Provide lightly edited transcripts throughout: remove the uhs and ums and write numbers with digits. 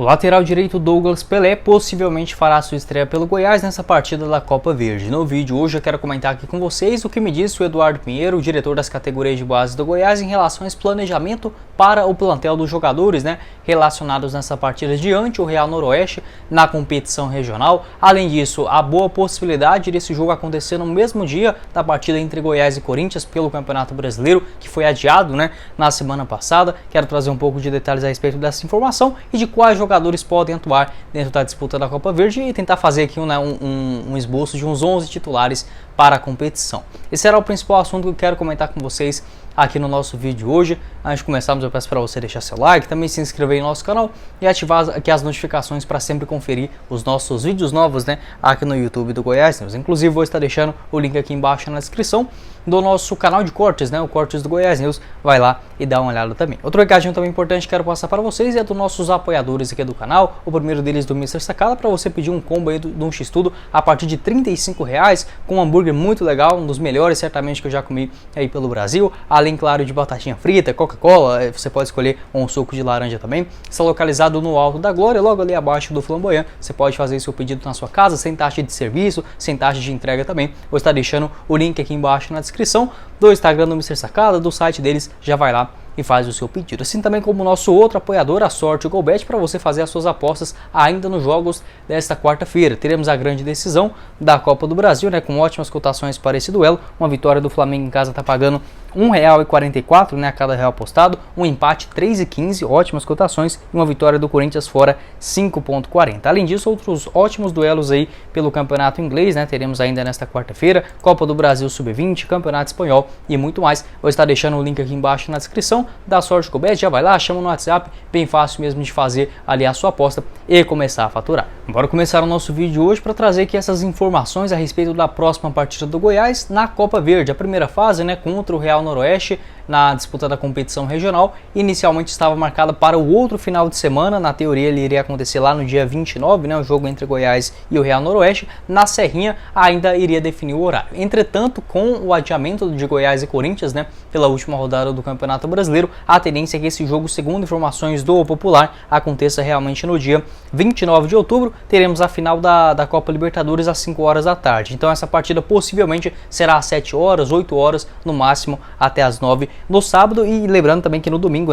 O lateral direito Douglas Pelé possivelmente fará sua estreia pelo Goiás nessa partida da Copa Verde. No vídeo hoje eu quero comentar aqui com vocês o que me disse o Eduardo Pinheiro, o diretor das categorias de base do Goiás, em relação a esse planejamento para o plantel dos jogadores, relacionados nessa partida diante o Real Noroeste na competição regional. Além disso, a boa possibilidade desse jogo acontecer no mesmo dia da partida entre Goiás e Corinthians pelo Campeonato Brasileiro, que foi adiado na semana passada. Quero trazer um pouco de detalhes a respeito dessa informação e de quais jogadores podem atuar dentro da disputa da Copa Verde e tentar fazer aqui um esboço de uns 11 titulares para a competição. Esse era o principal assunto que eu quero comentar com vocês aqui no nosso vídeo hoje. Antes de começarmos, eu peço para você deixar seu like, também se inscrever no nosso canal e ativar aqui as notificações para sempre conferir os nossos vídeos novos aqui no YouTube do Goiás News. Inclusive, vou estar deixando o link aqui embaixo na descrição do nosso canal de cortes, o Cortes do Goiás News. Vai lá e dá uma olhada também. Outro recadinho também importante que quero passar para vocês é dos nossos apoiadores aqui do canal. O primeiro deles do Mr. Sacada, para você pedir um combo aí de um X-Tudo a partir de R$35, com um hambúrguer muito legal, um dos melhores certamente que eu já comi aí pelo Brasil, além, claro, de batatinha frita, Coca-Cola, você pode escolher um suco de laranja também. Está localizado no Alto da Glória, logo ali abaixo do Flamboyant. Você pode fazer seu pedido na sua casa, sem taxa de serviço, sem taxa de entrega também. Vou estar deixando o link aqui embaixo na descrição do Instagram do Mr. Sacada, do site deles, já vai lá e faz o seu pedido. Assim também como o nosso outro apoiador, a Sorte GoBet, para você fazer as suas apostas ainda nos jogos desta quarta-feira. Teremos a grande decisão da Copa do Brasil, com ótimas cotações para esse duelo. Uma vitória do Flamengo em casa está pagando R$1,44, a cada real apostado. Um empate R$3,15, ótimas cotações. E uma vitória do Corinthians fora 5,40. Além disso, outros ótimos duelos aí pelo Campeonato Inglês, teremos ainda nesta quarta-feira. Copa do Brasil Sub-20, Campeonato Espanhol e muito mais. Vou estar deixando o link aqui embaixo na descrição da Sorte GoBet. Já vai lá, chama no WhatsApp, bem fácil mesmo de fazer ali a sua aposta e começar a faturar. Bora começar o nosso vídeo hoje para trazer aqui essas informações a respeito da próxima partida do Goiás na Copa Verde. A primeira fase, contra o Real Noroeste na disputa da competição regional, inicialmente estava marcada para o outro final de semana. Na teoria ele iria acontecer lá no dia 29, o jogo entre Goiás e o Real Noroeste. Na Serrinha ainda iria definir o horário. Entretanto, com o adiamento de Goiás e Corinthians, pela última rodada do Campeonato Brasileiro, a tendência é que esse jogo, segundo informações do Popular, aconteça realmente no dia 29 de outubro. Teremos a final da Copa Libertadores às 5 horas da tarde. Então essa partida possivelmente será às 7 horas, 8 horas, no máximo até às 9 no sábado. E lembrando também que no domingo,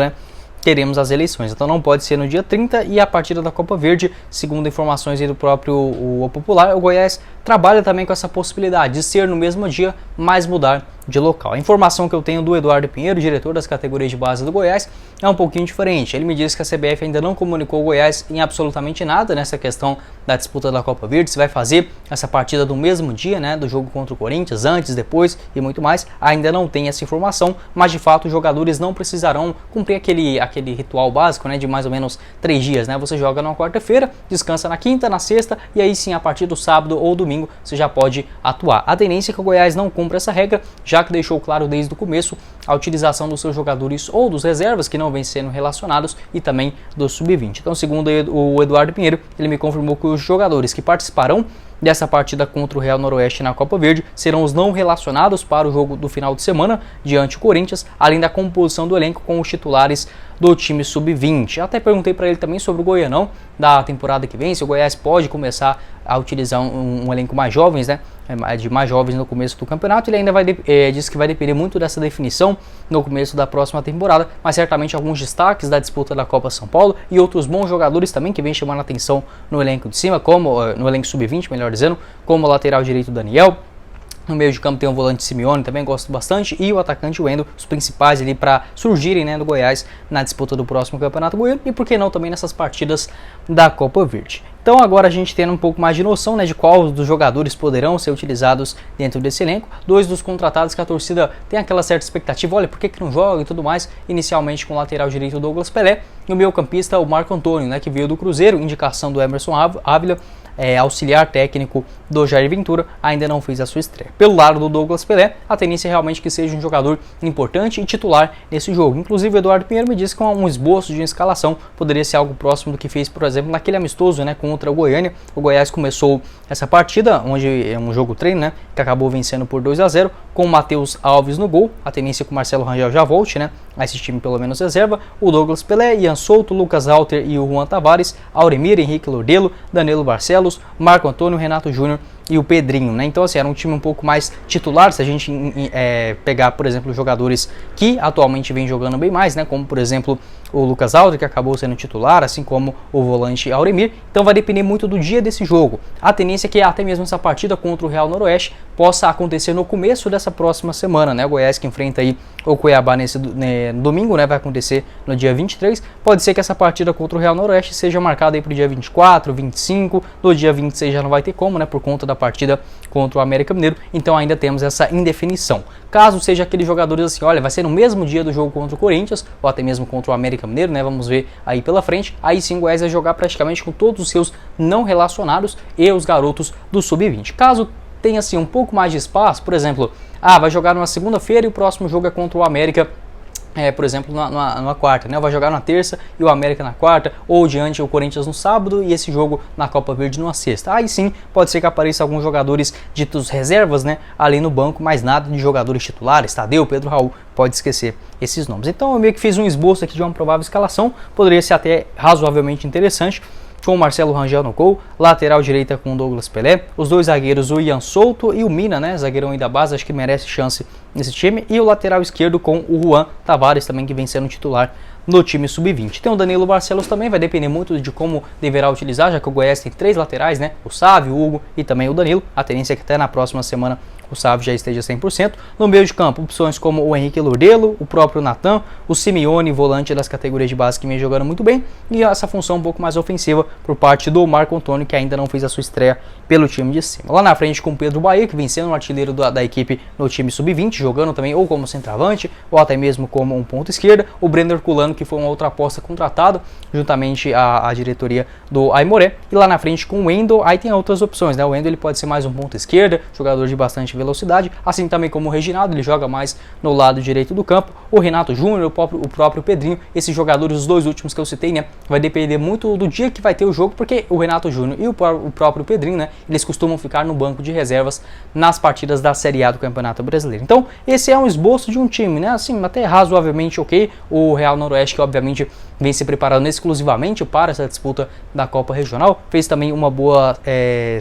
teremos as eleições, então não pode ser no dia 30. E a partida da Copa Verde, segundo informações aí do próprio o Popular, o Goiás trabalha também com essa possibilidade de ser no mesmo dia, mas mudar de local. A informação que eu tenho do Eduardo Pinheiro, diretor das categorias de base do Goiás, é um pouquinho diferente. Ele me disse que a CBF ainda não comunicou o Goiás em absolutamente nada nessa questão da disputa da Copa Verde, se vai fazer essa partida do mesmo dia, do jogo contra o Corinthians, antes, depois e muito mais. Ainda não tem essa informação, mas de fato os jogadores não precisarão cumprir aquele ritual básico, de mais ou menos 3 dias, Você joga na quarta-feira, descansa na quinta, na sexta, e aí sim, a partir do sábado ou domingo, você já pode atuar. A tendência é que o Goiás não cumpra essa regra, já que deixou claro desde o começo a utilização dos seus jogadores ou dos reservas que não vêm sendo relacionados e também do Sub-20. Então, segundo o Eduardo Pinheiro, ele me confirmou que os jogadores que participarão dessa partida contra o Real Noroeste na Copa Verde serão os não relacionados para o jogo do final de semana diante do Corinthians, além da composição do elenco com os titulares do time Sub-20. Até perguntei para ele também sobre o Goianão da temporada que vem, se o Goiás pode começar a utilizar um elenco mais jovens, de mais jovens no começo do campeonato. Ele ainda disse que vai depender muito dessa definição no começo da próxima temporada, mas certamente alguns destaques da disputa da Copa São Paulo e outros bons jogadores também que vem chamando a atenção no elenco de cima, como no elenco Sub-20, melhor dizendo, como o lateral direito Daniel. No meio de campo tem o volante Simeone, também gosto bastante, e o atacante Wendel, os principais ali para surgirem do Goiás na disputa do próximo Campeonato Goiano, e por que não também nessas partidas da Copa Verde. Então agora a gente tendo um pouco mais de noção de qual dos jogadores poderão ser utilizados dentro desse elenco. 2 dos contratados que a torcida tem aquela certa expectativa, olha, por que não joga e tudo mais, inicialmente com o lateral direito Douglas Pelé, e o meio campista o Marco Antônio, que veio do Cruzeiro, indicação do Emerson Ávila, auxiliar técnico do Jair Ventura, ainda não fez a sua estreia. Pelo lado do Douglas Pelé, a tendência é realmente que seja um jogador importante e titular nesse jogo. Inclusive o Eduardo Pinheiro me disse que um esboço de escalação poderia ser algo próximo do que fez, por exemplo, naquele amistoso contra contra o Goiânia. O Goiás começou essa partida, onde é um jogo treino, né, que acabou vencendo por 2-0, com o Matheus Alves no gol. A tendência é que o Marcelo Rangel já volte, né, a esse time pelo menos reserva. O Douglas Pelé, Ian Souto, Lucas Halter e o Juan Tavares, Auremir, Henrique Lordelo, Danilo Barcelos, Marco Antônio, Renato Júnior e o Pedrinho, né? Então assim, era um time um pouco mais titular, se a gente pegar, por exemplo, jogadores que atualmente vêm jogando bem mais, né? Como, por exemplo, o Lucas Halter, que acabou sendo titular, assim como o volante Auremir. Então vai depender muito do dia desse jogo. A tendência é que até mesmo essa partida contra o Real Noroeste possa acontecer no começo dessa próxima semana, né? O Goiás que enfrenta aí o Cuiabá nesse domingo, né? Vai acontecer no dia 23. Pode ser que essa partida contra o Real Noroeste seja marcada aí para o dia 24, 25. No dia 26 já não vai ter como, né? Por conta da partida contra o América Mineiro. Então ainda temos essa indefinição. Caso seja aqueles jogadores assim, olha, vai ser no mesmo dia do jogo contra o Corinthians, ou até mesmo contra o América Mineiro, né? Vamos ver aí pela frente. Aí sim o Goiás vai jogar praticamente com todos os seus não relacionados e os garotos do Sub-20. Caso tenha assim um pouco mais de espaço, por exemplo, vai jogar numa segunda-feira e o próximo jogo é contra o América, por exemplo, numa quarta, né? Vai jogar na terça e o América na quarta, ou diante o Corinthians no sábado e esse jogo na Copa Verde numa sexta. Aí sim, pode ser que apareça alguns jogadores ditos reservas, né? Ali no banco, mas nada de jogadores titulares, Tadeu, Pedro Raul, pode esquecer esses nomes. Então eu meio que fiz um esboço aqui de uma provável escalação, poderia ser até razoavelmente interessante, com o Marcelo Rangel no gol, lateral direita com o Douglas Pelé, os dois zagueiros, o Ian Souto e o Mina, né, zagueirão aí da base, acho que merece chance nesse time, e o lateral esquerdo com o Juan Tavares também, que vem sendo titular no time sub-20. Tem o Danilo Barcelos também, vai depender muito de como deverá utilizar, já que o Goiás tem 3 laterais, né, o Sávio, o Hugo e também o Danilo. A tendência é que até na próxima semana o Sávio já esteja 100%. No meio de campo, opções como o Henrique Lordelo, o próprio Natan, o Simeone, volante das categorias de base, que vem jogando muito bem, e essa função um pouco mais ofensiva por parte do Marco Antônio, que ainda não fez a sua estreia pelo time de cima. Lá na frente com o Pedro Bahia, que vem sendo um artilheiro da equipe no time sub-20, jogando também ou como centroavante, ou até mesmo como um ponto esquerda. O Breno Herculano, que foi uma outra aposta contratado, juntamente à diretoria do Aimoré. E lá na frente com o Wendel, aí tem outras opções, né? O Wendel ele pode ser mais um ponto esquerda, jogador de bastante velocidade, assim também como o Reginaldo, ele joga mais no lado direito do campo. O Renato Júnior, o próprio Pedrinho, esses jogadores, os dois últimos que eu citei, né? Vai depender muito do dia que vai ter o jogo, porque o Renato Júnior e o próprio Pedrinho, né? Eles costumam ficar no banco de reservas nas partidas da Série A do Campeonato Brasileiro. Então, esse é um esboço de um time, né? Assim, até razoavelmente ok. O Real Noroeste, que obviamente vem se preparando exclusivamente para essa disputa da Copa Regional, fez também uma boa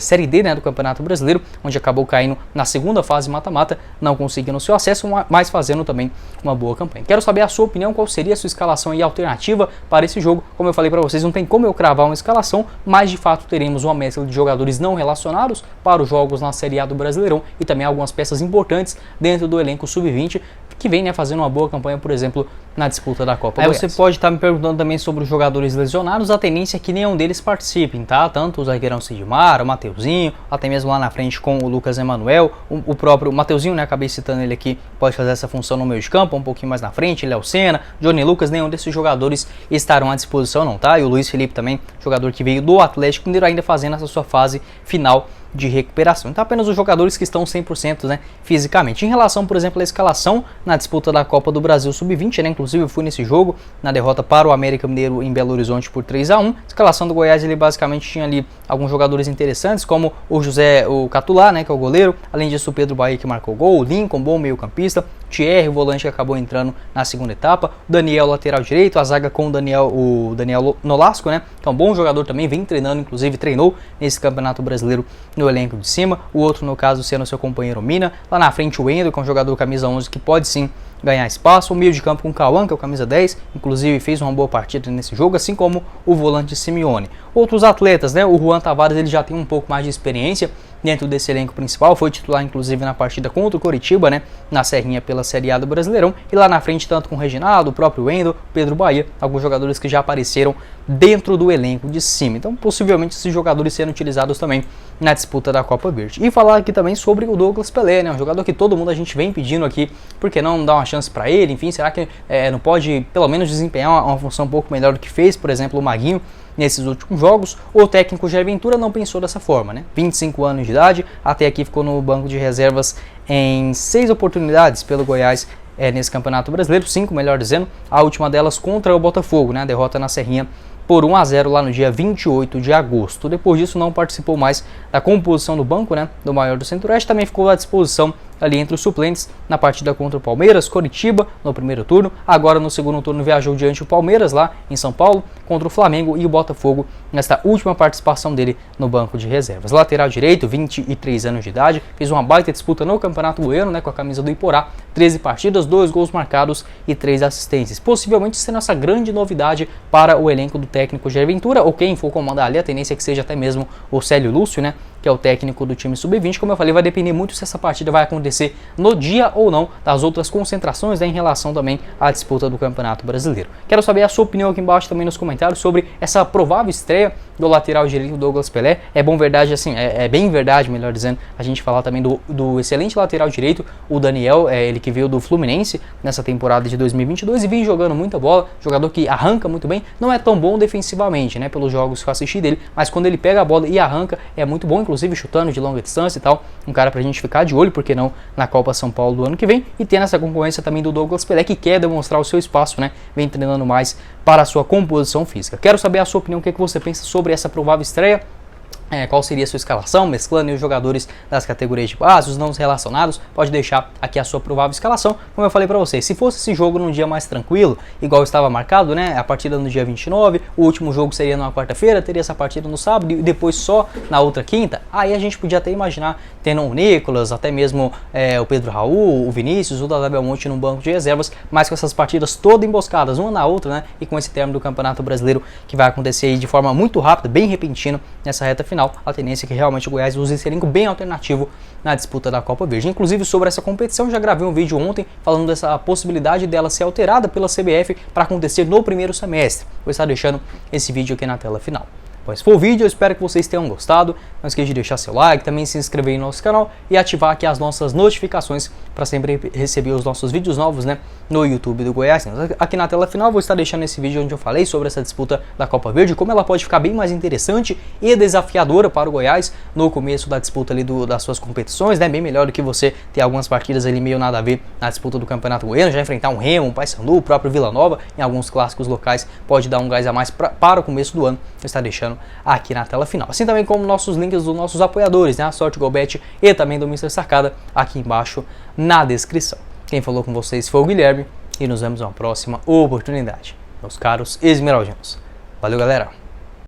Série D, né, do Campeonato Brasileiro, onde acabou caindo na segunda fase mata-mata, não conseguindo o seu acesso, mas fazendo também uma boa campanha. Quero saber a sua opinião, qual seria a sua escalação e alternativa para esse jogo. Como eu falei para vocês, não tem como eu cravar uma escalação, mas de fato teremos uma mescla de jogadores não relacionados para os jogos na Série A do Brasileirão e também algumas peças importantes dentro do elenco sub-20 que vem, né, fazendo uma boa campanha, por exemplo, na disputa da Copa Goiás. Você pode estar me perguntando também sobre os jogadores lesionados. A tendência é que nenhum deles participem, tá? Tanto o zagueirão Sidmar, o Mateuzinho, até mesmo lá na frente com o Lucas Emanuel, o próprio Mateuzinho, né, acabei citando ele aqui, pode fazer essa função no meio de campo, um pouquinho mais na frente, Léo Senna, Johnny Lucas, nenhum desses jogadores estarão à disposição não, tá? E o Luiz Felipe também, jogador que veio do Atlético Mineiro, ainda fazendo essa sua fase final de recuperação. Então apenas os jogadores que estão 100%, né, fisicamente. Em relação, por exemplo, à escalação na disputa da Copa do Brasil Sub-20, né, inclusive eu fui nesse jogo, na derrota para o América Mineiro em Belo Horizonte por 3-1. A escalação do Goiás, ele basicamente tinha ali alguns jogadores interessantes, como o Catulá, né, que é o goleiro, além disso o Pedro Bahia, que marcou gol, o Lincoln, bom meio campista, Thierry, o volante, que acabou entrando na segunda etapa, o Daniel, lateral direito, a zaga com o Daniel Nolasco, né, que é um bom jogador também, vem treinando, inclusive treinou nesse Campeonato Brasileiro no elenco de cima, o outro no caso sendo seu companheiro Mina, lá na frente o Wendel, que é um jogador camisa 11 que pode sim ganhar espaço, o meio de campo com o Cauã, que é o camisa 10, inclusive fez uma boa partida nesse jogo, assim como o volante Simeone. Outros atletas, né, o Juan Tavares, ele já tem um pouco mais de experiência dentro desse elenco principal, foi titular inclusive na partida contra o Coritiba, né, na Serrinha pela Série A do Brasileirão, e lá na frente tanto com o Reginaldo, o próprio Wendel, Pedro Bahia, alguns jogadores que já apareceram dentro do elenco de cima. Então possivelmente esses jogadores serão utilizados também na disputa da Copa Verde. E falar aqui também sobre o Douglas Pelé, né, um jogador que todo mundo a gente vem pedindo aqui, por que não dar uma chance para ele, enfim, será que não pode pelo menos desempenhar uma função um pouco melhor do que fez, por exemplo, o Maguinho nesses últimos jogos? O técnico Jair Ventura não pensou dessa forma, né? 25 anos de idade, até aqui ficou no banco de reservas em 6 oportunidades pelo Goiás nesse Campeonato Brasileiro, 5 melhor dizendo, a última delas contra o Botafogo, né? A derrota na Serrinha por 1-0 lá no dia 28 de agosto. Depois disso não participou mais da composição do banco, né, do maior do Centro-Oeste, também ficou à disposição ali entre os suplentes na partida contra o Palmeiras, Coritiba no primeiro turno, agora no segundo turno viajou diante o Palmeiras lá em São Paulo, contra o Flamengo e o Botafogo nesta última participação dele no banco de reservas. Lateral direito, 23 anos de idade, fez uma baita disputa no Campeonato Goiano, né, com a camisa do Iporá, 13 partidas, 2 gols marcados e 3 assistências, possivelmente sendo essa grande novidade para o elenco do técnico Jair Ventura, ou quem for comandar ali, a tendência é que seja até mesmo o Célio Lúcio, né, que é o técnico do time sub-20. Como eu falei, vai depender muito se essa partida vai acontecer no dia ou não das outras concentrações, né, em relação também à disputa do Campeonato Brasileiro. Quero saber a sua opinião aqui embaixo também nos comentários sobre essa provável estreia do lateral direito Douglas Pelé. É bom verdade, assim, é bem verdade, melhor dizendo, a gente falar também do excelente lateral direito, o Daniel, ele que veio do Fluminense nessa temporada de 2022 e vem jogando muita bola, jogador que arranca muito bem, não é tão bom defensivamente, né, pelos jogos que eu assisti dele, mas quando ele pega a bola e arranca, é muito bom, inclusive chutando de longa distância e tal, um cara pra gente ficar de olho, porque não, na Copa São Paulo do ano que vem, e tendo essa concorrência também do Douglas Pelé, que quer demonstrar o seu espaço, né, vem treinando mais para a sua composição física. Quero saber a sua opinião, o que você pensa sobre essa provável estreia. Qual seria a sua escalação, mesclando os jogadores das categorias de base, os não relacionados, pode deixar aqui a sua provável escalação. Como eu falei para vocês, se fosse esse jogo num dia mais tranquilo, igual estava marcado, né, a partida no dia 29, o último jogo seria na quarta-feira, teria essa partida no sábado e depois só na outra quinta, aí a gente podia até imaginar tendo o Nicolas, até mesmo o Pedro Raul, o Vinícius, o Dadá Belmonte no banco de reservas, mas com essas partidas todas emboscadas, uma na outra, né, e com esse término do Campeonato Brasileiro que vai acontecer aí de forma muito rápida, bem repentino nessa reta final, a tendência é que realmente o Goiás use esse elenco bem alternativo na disputa da Copa Verde. Inclusive sobre essa competição, já gravei um vídeo ontem falando dessa possibilidade dela ser alterada pela CBF para acontecer no primeiro semestre. Vou estar deixando esse vídeo aqui na tela final. Esse foi o vídeo, eu espero que vocês tenham gostado. Não esqueça de deixar seu like, também se inscrever no nosso canal e ativar aqui as nossas notificações para sempre receber os nossos vídeos novos, né, no YouTube do Goiás. Aqui na tela final vou estar deixando esse vídeo onde eu falei sobre essa disputa da Copa Verde, como ela pode ficar bem mais interessante e desafiadora para o Goiás no começo da disputa ali das suas competições, né, bem melhor do que você ter algumas partidas ali meio nada a ver na disputa do Campeonato Goiano, já enfrentar um Remo, um Paysandu, o próprio Vila Nova, em alguns clássicos locais pode dar um gás a mais para o começo do ano. Eu estar deixando aqui na tela final, assim também como nossos links dos nossos apoiadores, né, a Sorte Golbet e também do Mr. Sacada aqui embaixo na descrição. Quem falou com vocês foi o Guilherme e nos vemos numa próxima oportunidade, meus caros esmeraldinos. Valeu, galera!